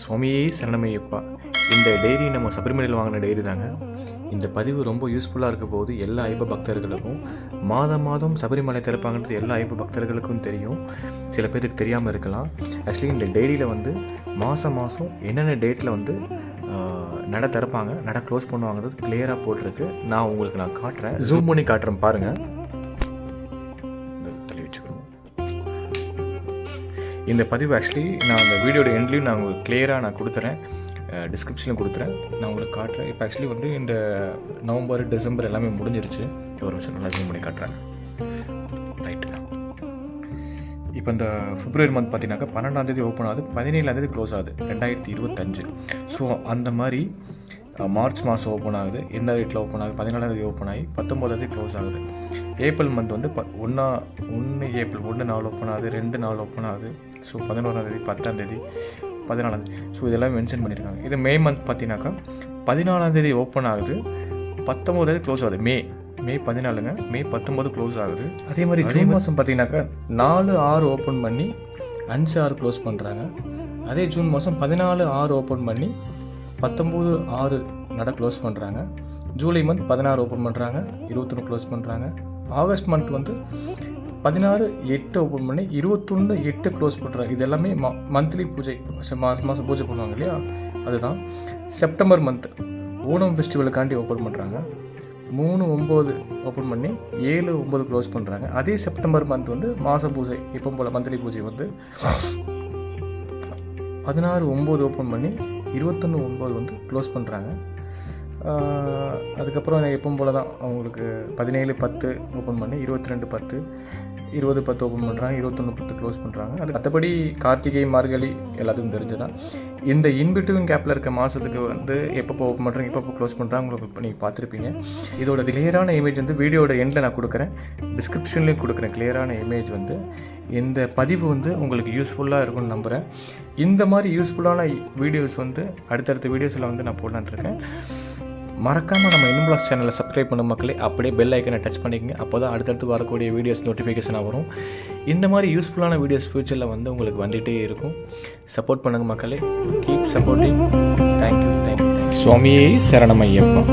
சுவாமியே சரணமையப்பா. இந்த டைரி நம்ம சபரிமலையில் வாங்கின டைரி தாங்க. இந்த பதிவு ரொம்ப யூஸ்ஃபுல்லாக இருக்க போது எல்லா ஐயப்ப பக்தர்களுக்கும். மாதம் சபரிமலை திறப்பாங்கன்றது எல்லா ஐயப்ப பக்தர்களுக்கும் தெரியும், சில பேருக்கு தெரியாமல் இருக்கலாம். ஆக்சுவலி இந்த டைரியில் வந்து மாதம் என்னென்ன டேட்டில் வந்து நட திறப்பாங்க, நட க்ளோஸ் பண்ணுவாங்கிறது கிளியராக போட்டிருக்கு. நான் காட்டுறேன், ஜூம் பண்ணி காட்டுறேன் பாருங்கள். தள்ளி வச்சுக்கிறோம். இந்த பதிவு ஆக்சுவலி நான் அந்த வீடியோட எண்ட்லேயும் நான் உங்களுக்கு கிளியராக நான் கொடுத்துறேன், டிஸ்கிரிப்ஷனில் கொடுத்துறேன், நான் உங்களுக்கு காட்டுறேன். இப்போ ஆக்சுவலி வந்து இந்த நவம்பர் டிசம்பர் எல்லாமே முடிஞ்சிருச்சு. ஒரு நிமிஷம் நல்லா ஜூம் பண்ணி காட்டுறேன். ரைட்டு. இப்போ இந்த பிப்ரவரி மந்த் பார்த்தீங்கன்னாக்கா 12ஆம் ஓப்பன் ஆகுது, 17ஆம் க்ளோஸ் ஆகுது 2025. ஸோ அந்த மாதிரி மார்ச் மாதம் ஓப்பன் ஆகுது, எந்த டேட்டில் ஓப்பன் ஆகுது, 14ஆம் ஓப்பன் ஆகி 19ஆம் க்ளோஸ் ஆகுது. ஏப்ரல் மந்த் வந்து 1 ஏப்ரல் 1 நாள் ஓப்பன் ஆகுது, 2 நாள் ஓப்பன் ஆகுது. ஸோ 11ஆம் 10ஆம் 14ஆம். ஸோ இதெல்லாம் மென்ஷன் பண்ணியிருக்காங்க. இது மே மந்த் பார்த்தீங்கன்னாக்கா 14ஆம் ஓப்பன் ஆகுது, 19ஆம் க்ளோஸ் ஆகுது. மே 14ங்க, மே 19 க்ளோஸ் ஆகுது. அதே மாதிரி ஜூன் மாதம் பார்த்தீங்கன்னாக்கா 4/6 ஓப்பன் பண்ணி 5/6 க்ளோஸ் பண்ணுறாங்க. அதே ஜூன் மாதம் 14/6 ஓப்பன் பண்ணி 19/6 நட க்ளோஸ் பண்ணுறாங்க. ஜூலை மந்த் 16 ஓப்பன் பண்ணுறாங்க, 21 க்ளோஸ் பண்ணுறாங்க. ஆகஸ்ட் மந்த் வந்து 16/8 ஓப்பன் பண்ணி 21/8 க்ளோஸ் பண்ணுறாங்க. இது எல்லாமே மந்த்லி பூஜை, மாதம் பூஜை பண்ணுவாங்க இல்லையா, அதுதான். செப்டம்பர் மந்த் ஓணம் ஃபெஸ்டிவலுக்காண்டி ஓப்பன் பண்ணுறாங்க. 3/9 ஓப்பன் பண்ணி 7/9 க்ளோஸ் பண்ணுறாங்க. அதே செப்டம்பர் மந்த் வந்து மாத பூஜை எப்போ போல் மந்த்லி பூஜை வந்து 16/9 ஓப்பன் பண்ணி 21/9 வந்து க்ளோஸ் பண்ணுறாங்க. அதுக்கப்புறம் எப்பவும் போல் தான் அவங்களுக்கு 17/10 ஓப்பன் பண்ணி 22/10 20/10 ஓப்பன் பண்ணுறாங்க, 21/10 க்ளோஸ் பண்ணுறாங்க. அது மற்றபடி கார்த்திகை மார்கழி எல்லாத்துக்கும் தெரிஞ்சுதான். இந்த இன்பிட்வீன் கேப்பில் இருக்க மாதத்துக்கு வந்து எப்பப்போ ஓப்பன் பண்ணுறாங்க, எப்பப்போ க்ளோஸ் பண்ணுறாங்க உங்களுக்கு நீங்கள் பார்த்துருப்பீங்க. இதோட கிளியரான இமேஜ் வந்து வீடியோட எண்டில் நான் கொடுக்குறேன், டிஸ்கிரிப்ஷன்லேயும் கொடுக்குறேன். கிளியரான இமேஜ் வந்து இந்த பதிவு வந்து உங்களுக்கு யூஸ்ஃபுல்லாக இருக்கும்னு நம்புகிறேன். இந்த மாதிரி யூஸ்ஃபுல்லான வீடியோஸ் வந்து அடுத்தடுத்த வீடியோஸில் வந்து நான் போடலான்னு இருக்கேன். மறக்காமல் நம்ம இன்பிளாக் சேனலை சப்ஸ்கிரைப் பண்ண மக்களே, அப்படியே பெல் ஐக்கனை டச் பண்ணிக்கங்க. அப்போ தான் அடுத்தடுத்து வரக்கூடிய வீடியோஸ் நோட்டிஃபிகேஷனாக வரும். இந்த மாதிரி யூஸ்ஃபுல்லான வீடியோஸ் ஃப்யூச்சரில் வந்து உங்களுக்கு வந்துகிட்டே இருக்கும். சப்போர்ட் பண்ணுங்கள் மக்களே, கீப் சப்போர்ட்டிங். தேங்க்யூ. சுவாமியே சரணமையப்பா.